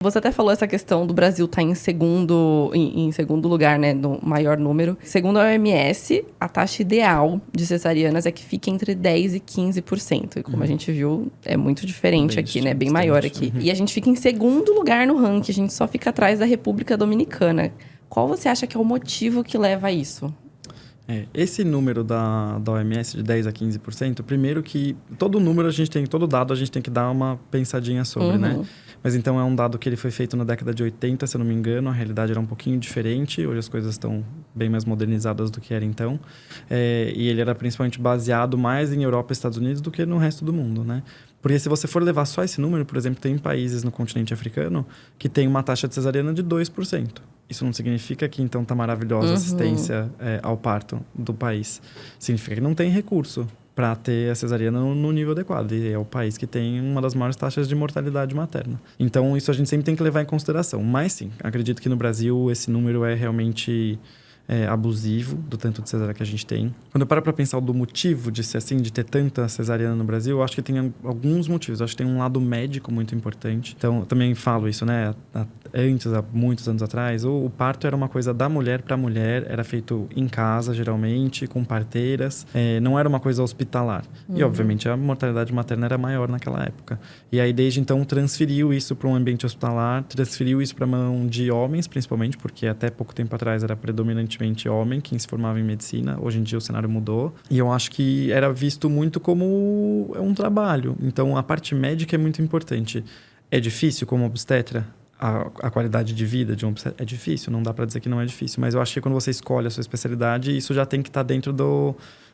Você até falou essa questão do Brasil estar em segundo lugar, né, no maior número. Segundo a OMS, a taxa ideal de cesarianas é que fique entre 10% e 15%. E como a gente viu, é muito diferente Bem aqui, né? Bem distante. maior aqui. E a gente fica em segundo lugar no ranking, a gente só fica atrás da República Dominicana. Qual você acha que é o motivo que leva a isso? Esse número da OMS de 10% a 15%, primeiro que todo dado a gente tem que dar uma pensadinha sobre, né? Mas então é um dado que ele foi feito na década de 80, se eu não me engano, a realidade era um pouquinho diferente, hoje as coisas estão bem mais modernizadas do que era então. E ele era principalmente baseado mais em Europa e Estados Unidos do que no resto do mundo, né? Porque se você for levar só esse número, por exemplo, tem países no continente africano que tem uma taxa de cesariana de 2%. Isso não significa que, então, está maravilhosa a assistência ao parto do país. Significa que não tem recurso para ter a cesariana no nível adequado. E é o país que tem uma das maiores taxas de mortalidade materna. Então, isso a gente sempre tem que levar em consideração. Mas, sim, acredito que no Brasil esse número é realmente abusivo do tanto de cesárea que a gente tem. Quando eu paro para pensar do motivo de ser assim, de ter tanta cesariana no Brasil, eu acho que tem alguns motivos. Eu acho que tem um lado médico muito importante. Então, eu também falo isso, né? Antes, há muitos anos atrás, o parto era uma coisa da mulher para mulher, era feito em casa, geralmente, com parteiras. Não era uma coisa hospitalar. E, obviamente, a mortalidade materna era maior naquela época. E aí, desde então, transferiu isso para um ambiente hospitalar, transferiu isso para a mão de homens, principalmente, porque até pouco tempo atrás era predominantemente homem quem se formava em medicina. Hoje em dia o cenário mudou. E eu acho que era visto muito como um trabalho. Então, a parte médica é muito importante. É difícil como obstetra? A qualidade de vida de um obstetra? É difícil, não dá para dizer que não é difícil. Mas eu acho que quando você escolhe a sua especialidade, isso já tem que estar dentro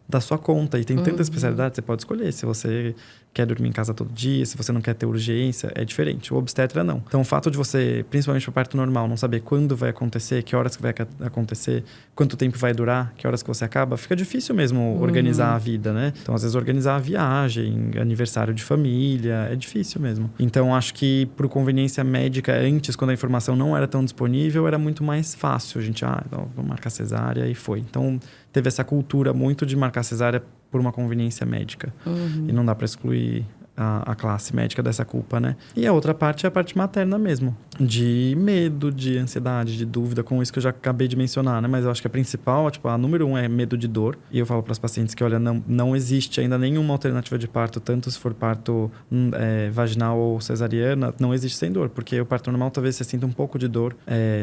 da sua conta. E tem tanta especialidade, você pode escolher. Se você quer dormir em casa todo dia, se você não quer ter urgência, é diferente. O obstetra, não. Então, o fato de você, principalmente para parto normal, não saber quando vai acontecer, que horas que vai acontecer, quanto tempo vai durar, que horas que você acaba, fica difícil mesmo organizar a vida, né? Então, às vezes, organizar a viagem, aniversário de família, é difícil mesmo. Então, acho que por conveniência médica, antes, quando a informação não era tão disponível, era muito mais fácil. A gente, então, vamos marcar cesárea e foi. Então, teve essa cultura muito de marcar cesárea por uma conveniência médica. E não dá para excluir a classe médica dessa culpa, né? E a outra parte é a parte materna mesmo. De medo, de ansiedade, de dúvida, com isso que eu já acabei de mencionar, né? Mas eu acho que a principal, a número 1 é medo de dor. E eu falo para as pacientes que, olha, não existe ainda nenhuma alternativa de parto, tanto se for parto vaginal ou cesariana, não existe sem dor. Porque o parto normal, talvez você sinta um pouco de dor.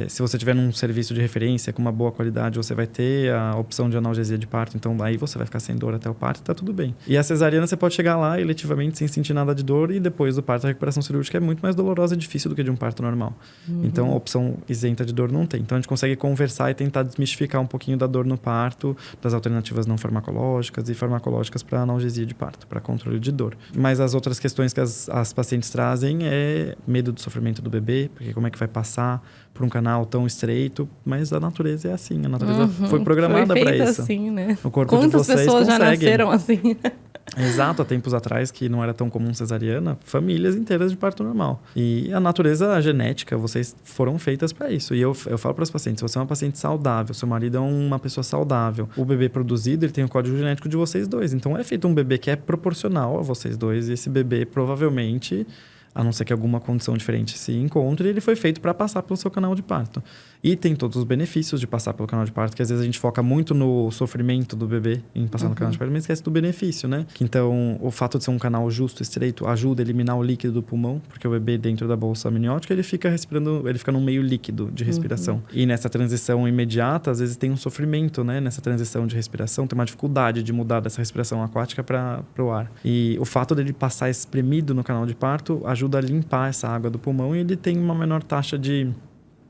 Se você tiver num serviço de referência com uma boa qualidade, você vai ter a opção de analgesia de parto. Então, aí você vai ficar sem dor até o parto e tá tudo bem. E a cesariana, você pode chegar lá eletivamente sem sentir nada de dor e depois do parto a recuperação cirúrgica é muito mais dolorosa e difícil do que de um parto normal. Então a opção isenta de dor não tem. Então a gente consegue conversar e tentar desmistificar um pouquinho da dor no parto, das alternativas não farmacológicas e farmacológicas para analgesia de parto, para controle de dor. Mas as outras questões que as pacientes trazem é medo do sofrimento do bebê, porque como é que vai passar por um canal tão estreito, mas a natureza é assim, a natureza foi programada para isso. Assim, né? O corpo Quantas de vocês pessoas consegue. já nasceram assim? Exato, há tempos atrás, que não era tão comum cesariana, famílias inteiras de parto normal. E a natureza, a genética, vocês foram feitas para isso. E eu falo para as pacientes, se você é uma paciente saudável, seu marido é uma pessoa saudável, o bebê produzido, ele tem o código genético de vocês dois. Então, é feito um bebê que é proporcional a vocês dois, e esse bebê, provavelmente, a não ser que alguma condição diferente se encontre, ele foi feito para passar pelo seu canal de parto. E tem todos os benefícios de passar pelo canal de parto, que às vezes a gente foca muito no sofrimento do bebê em passar no canal de parto, mas esquece do benefício, né? Que então, o fato de ser um canal justo, estreito, ajuda a eliminar o líquido do pulmão, porque o bebê dentro da bolsa amniótica, ele fica respirando, ele fica num meio líquido de respiração. E nessa transição imediata, às vezes tem um sofrimento, né? Nessa transição de respiração, tem uma dificuldade de mudar dessa respiração aquática para o ar. E o fato dele passar espremido no canal de parto ajuda a limpar essa água do pulmão e ele tem uma menor taxa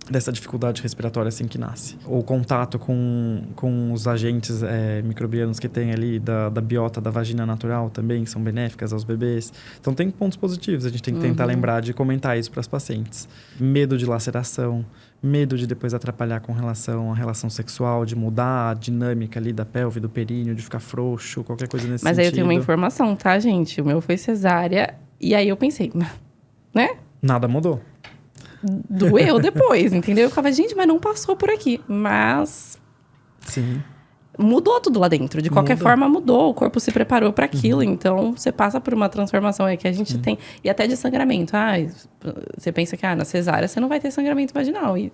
dessa dificuldade respiratória assim que nasce. O contato com os agentes microbianos que tem ali da biota da vagina natural também são benéficas aos bebês. Então tem pontos positivos, a gente tem que tentar lembrar de comentar isso para as pacientes. Medo de laceração, medo de depois atrapalhar com relação à relação sexual, de mudar a dinâmica ali da pelve, do períneo, de ficar frouxo, qualquer coisa nesse sentido. Mas aí eu tenho uma informação, tá, gente? O meu foi cesárea e aí eu pensei, né? Nada mudou. Doeu depois, entendeu? Eu ficava, gente, mas não passou por aqui. Mas... Sim. mudou tudo lá dentro. De qualquer Muda. forma, mudou. O corpo se preparou para aquilo. Então, você passa por uma transformação aí que a gente tem. E até de sangramento. Você pensa que na cesárea você não vai ter sangramento vaginal. E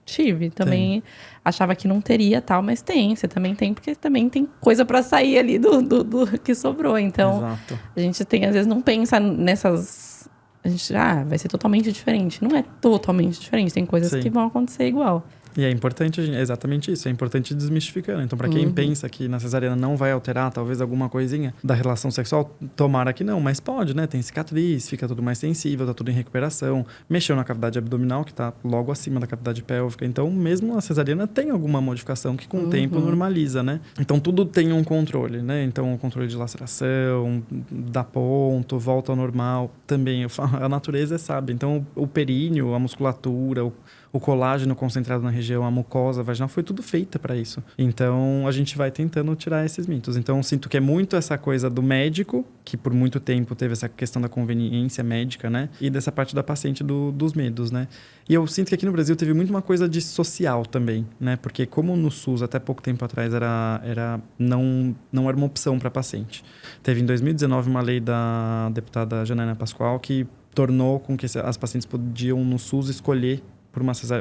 tive. Também achava que não teria tal, mas tem. Você também tem, porque também tem coisa para sair ali do que sobrou. Então, Exato. a gente tem, às vezes, não pensa nessas... A gente, vai ser totalmente diferente. Não é totalmente diferente. Tem coisas Sim. que vão acontecer igual. E é importante, exatamente isso, é importante desmistificando. Então, para quem pensa que na cesariana não vai alterar, talvez alguma coisinha da relação sexual, tomara que não, mas pode, né? Tem cicatriz, fica tudo mais sensível, tá tudo em recuperação. Mexeu na cavidade abdominal, que tá logo acima da cavidade pélvica. Então, mesmo a cesariana tem alguma modificação que com o tempo normaliza, né? Então, tudo tem um controle, né? Então, o controle de laceração, dá ponto, volta ao normal. Também, a natureza é sábia. Então, o períneo, a musculatura, o colágeno concentrado na região, a mucosa vaginal, foi tudo feita para isso. Então, a gente vai tentando tirar esses mitos. Então, sinto que é muito essa coisa do médico, que por muito tempo teve essa questão da conveniência médica, né? E dessa parte da paciente dos medos, né? E eu sinto que aqui no Brasil teve muito uma coisa de social também, né? Porque como no SUS, até pouco tempo atrás, não era uma opção para paciente. Teve em 2019 uma lei da deputada Janaína Pascoal que tornou com que as pacientes podiam no SUS escolher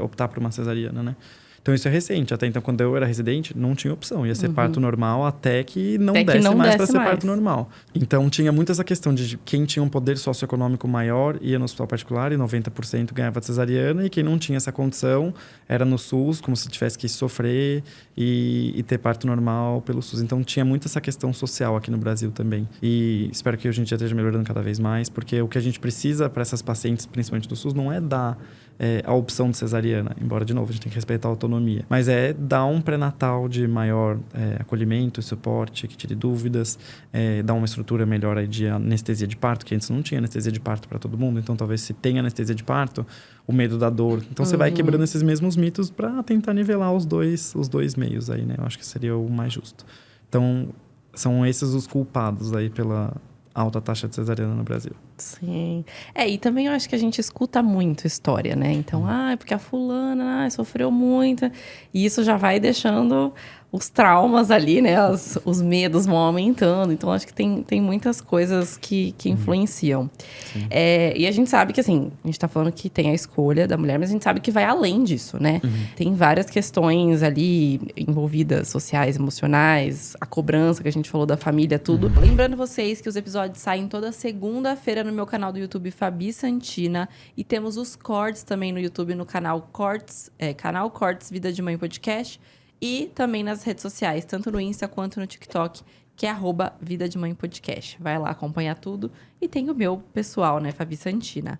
optar por uma cesariana, né? Então, isso é recente. Até então, quando eu era residente, não tinha opção. Ia ser parto normal até que não desse mais para ser parto normal. Então, tinha muito essa questão de quem tinha um poder socioeconômico maior ia no hospital particular e 90% ganhava cesariana. E quem não tinha essa condição era no SUS, como se tivesse que sofrer e ter parto normal pelo SUS. Então, tinha muito essa questão social aqui no Brasil também. E espero que hoje em dia esteja melhorando cada vez mais, porque o que a gente precisa para essas pacientes, principalmente do SUS, não é dar a opção de cesariana. Embora, de novo, a gente tem que respeitar a autonomia. Mas é dar um pré-natal de maior acolhimento e suporte, que tire dúvidas, dar uma estrutura melhor aí de anestesia de parto, que antes não tinha anestesia de parto para todo mundo. Então, talvez se tenha anestesia de parto, o medo da dor. Então, você vai quebrando esses mesmos mitos para tentar nivelar os dois meios aí, né? Eu acho que seria o mais justo. Então, são esses os culpados aí pela alta taxa de cesariana no Brasil. Sim. E também eu acho que a gente escuta muito história, né? Então, porque a fulana sofreu muito. E isso já vai deixando os traumas ali, né? Os medos vão aumentando. Então, acho que tem muitas coisas que influenciam. E a gente sabe que, assim, a gente tá falando que tem a escolha da mulher, mas a gente sabe que vai além disso, né? Tem várias questões ali envolvidas, sociais, emocionais, a cobrança que a gente falou da família, tudo. Lembrando vocês que os episódios saem toda segunda-feira no meu canal do YouTube, Fabi Santina. E temos os cortes também no YouTube, no canal Cortes Vida de Mãe Podcast. E também nas redes sociais, tanto no Insta quanto no TikTok, que é @Vida de Mãe Podcast. Vai lá acompanhar tudo. E tem o meu pessoal, né, Fabi Santina.